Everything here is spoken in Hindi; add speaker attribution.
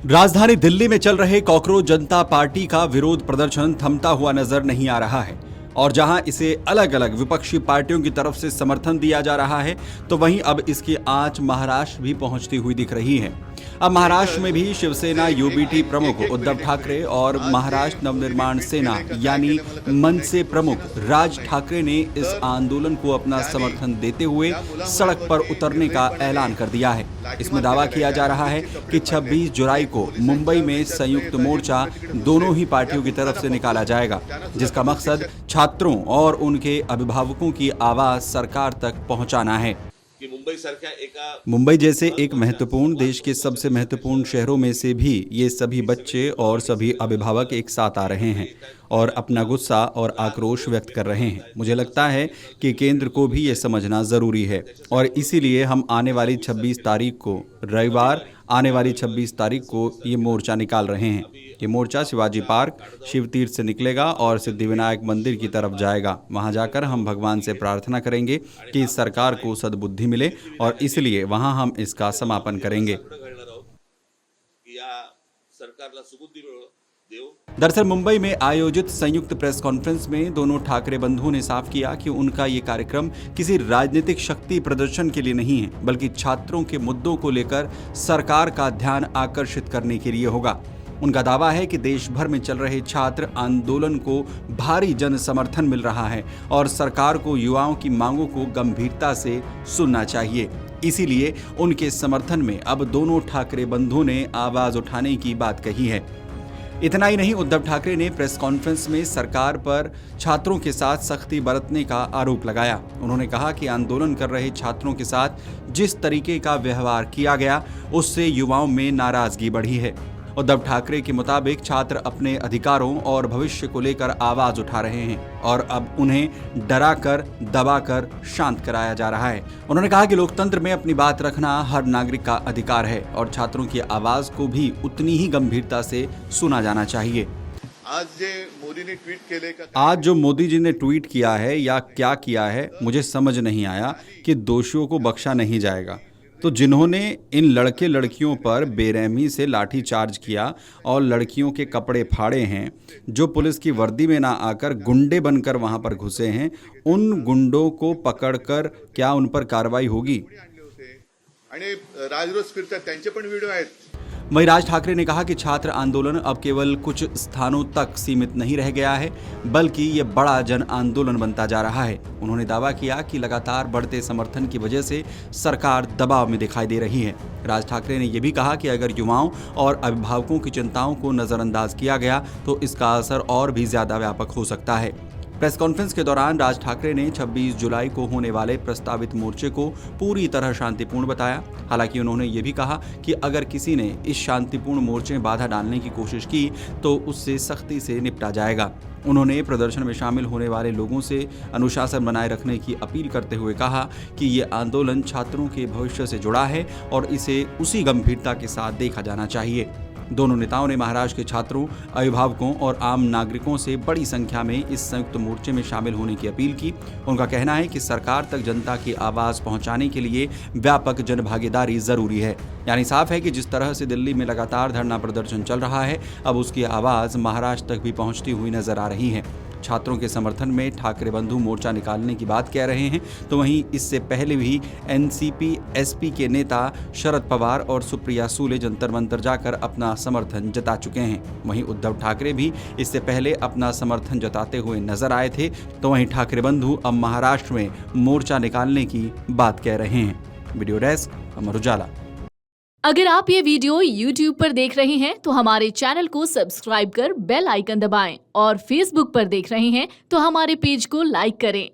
Speaker 1: राजधानी दिल्ली में चल रहे कॉकरोच जनता पार्टी का विरोध प्रदर्शन थमता हुआ नजर नहीं आ रहा है और जहां इसे अलग अलग विपक्षी पार्टियों की तरफ से समर्थन दिया जा रहा है, तो वहीं अब इसकी आंच महाराष्ट्र भी पहुंचती हुई दिख रही है। अब महाराष्ट्र में भी शिवसेना यूबीटी प्रमुख उद्धव ठाकरे और महाराष्ट्र नवनिर्माण सेना यानी मनसे प्रमुख राज ठाकरे ने इस आंदोलन को अपना समर्थन देते हुए सड़क पर उतरने का ऐलान कर दिया है। इसमें दावा किया जा रहा है कि 26 जुलाई को मुंबई में संयुक्त मोर्चा दोनों ही पार्टियों की तरफ से निकाला जाएगा, जिसका मकसद छात्रों और उनके अभिभावकों की आवाज सरकार तक पहुंचाना है। मुंबई जैसे एक महत्वपूर्ण देश के सबसे महत्वपूर्ण शहरों में से भी ये सभी बच्चे और सभी अभिभावक एक साथ आ रहे हैं और अपना गुस्सा और आक्रोश व्यक्त कर रहे हैं। मुझे लगता है कि केंद्र को भी ये समझना ज़रूरी है और इसीलिए हम आने वाली 26 तारीख को रविवार आने वाली 26 तारीख को ये मोर्चा निकाल रहे हैं। ये मोर्चा शिवाजी पार्क शिव तीर्थ से निकलेगा और सिद्धिविनायक मंदिर की तरफ जाएगा। वहां जाकर हम भगवान से प्रार्थना करेंगे कि इस सरकार को सद्बुद्धि मिले और इसलिए वहां हम इसका समापन करेंगे। दरअसल मुंबई में आयोजित संयुक्त प्रेस कॉन्फ्रेंस में दोनों ठाकरे बंधुओं ने साफ किया कि उनका ये कार्यक्रम किसी राजनीतिक शक्ति प्रदर्शन के लिए नहीं है, बल्कि छात्रों के मुद्दों को लेकर सरकार का ध्यान आकर्षित करने के लिए होगा। उनका दावा है कि देश भर में चल रहे छात्र आंदोलन को भारी जन समर्थन मिल रहा है और सरकार को युवाओं की मांगों को गंभीरता से सुनना चाहिए। इसीलिए उनके समर्थन में अब दोनों ठाकरे बंधुओं ने आवाज उठाने की बात कही है। इतना ही नहीं, उद्धव ठाकरे ने प्रेस कॉन्फ्रेंस में सरकार पर छात्रों के साथ सख्ती बरतने का आरोप लगाया। उन्होंने कहा कि आंदोलन कर रहे छात्रों के साथ जिस तरीके का व्यवहार किया गया उससे युवाओं में नाराजगी बढ़ी है। उद्धव ठाकरे के मुताबिक छात्र अपने अधिकारों और भविष्य को लेकर आवाज उठा रहे हैं और अब उन्हें डराकर दबाकर शांत कराया जा रहा है। उन्होंने कहा कि लोकतंत्र में अपनी बात रखना हर नागरिक का अधिकार है और छात्रों की आवाज को भी उतनी ही गंभीरता से सुना जाना चाहिए। आज जो मोदी जी ने ट्वीट किया है या क्या किया है, मुझे समझ नहीं आया कि दोषियों को बख्शा नहीं जाएगा। तो जिन्होंने इन लड़के लड़कियों पर बेरहमी से लाठी चार्ज किया और लड़कियों के कपड़े फाड़े हैं, जो पुलिस की वर्दी में ना आकर गुंडे बनकर वहां पर घुसे हैं, उन गुंडों को पकड़कर क्या उन पर कार्रवाई होगी? वहीं राज ठाकरे ने कहा कि छात्र आंदोलन अब केवल कुछ स्थानों तक सीमित नहीं रह गया है, बल्कि ये बड़ा जन आंदोलन बनता जा रहा है। उन्होंने दावा किया कि लगातार बढ़ते समर्थन की वजह से सरकार दबाव में दिखाई दे रही है। राज ठाकरे ने यह भी कहा कि अगर युवाओं और अभिभावकों की चिंताओं को नजरअंदाज किया गया तो इसका असर और भी ज्यादा व्यापक हो सकता है। प्रेस कॉन्फ्रेंस के दौरान राज ठाकरे ने 26 जुलाई को होने वाले प्रस्तावित मोर्चे को पूरी तरह शांतिपूर्ण बताया। हालांकि उन्होंने ये भी कहा कि अगर किसी ने इस शांतिपूर्ण मोर्चे में बाधा डालने की कोशिश की तो उससे सख्ती से निपटा जाएगा। उन्होंने प्रदर्शन में शामिल होने वाले लोगों से अनुशासन बनाए रखने की अपील करते हुए कहा कि ये आंदोलन छात्रों के भविष्य से जुड़ा है और इसे उसी गंभीरता के साथ देखा जाना चाहिए। दोनों नेताओं ने महाराष्ट्र के छात्रों, अभिभावकों और आम नागरिकों से बड़ी संख्या में इस संयुक्त मोर्चे में शामिल होने की अपील की। उनका कहना है कि सरकार तक जनता की आवाज पहुंचाने के लिए व्यापक जनभागीदारी जरूरी है। यानी साफ है कि जिस तरह से दिल्ली में लगातार धरना प्रदर्शन चल रहा है, अब उसकी आवाज महाराष्ट्र तक भी पहुंचती हुई नजर आ रही है। छात्रों के समर्थन में ठाकरे बंधु मोर्चा निकालने की बात कह रहे हैं, तो वहीं इससे पहले भी एनसीपी एसपी के नेता शरद पवार और सुप्रिया सुले जंतर मंतर जाकर अपना समर्थन जता चुके हैं। वहीं उद्धव ठाकरे भी इससे पहले अपना समर्थन जताते हुए नजर आए थे, तो वहीं ठाकरे बंधु अब महाराष्ट्र में मोर्चा निकालने की बात कह रहे हैं। Video desk Amar Ujala.
Speaker 2: अगर आप ये वीडियो YouTube पर देख रहे हैं तो हमारे चैनल को सब्सक्राइब कर बेल आइकन दबाएं और Facebook पर देख रहे हैं तो हमारे पेज को लाइक करें।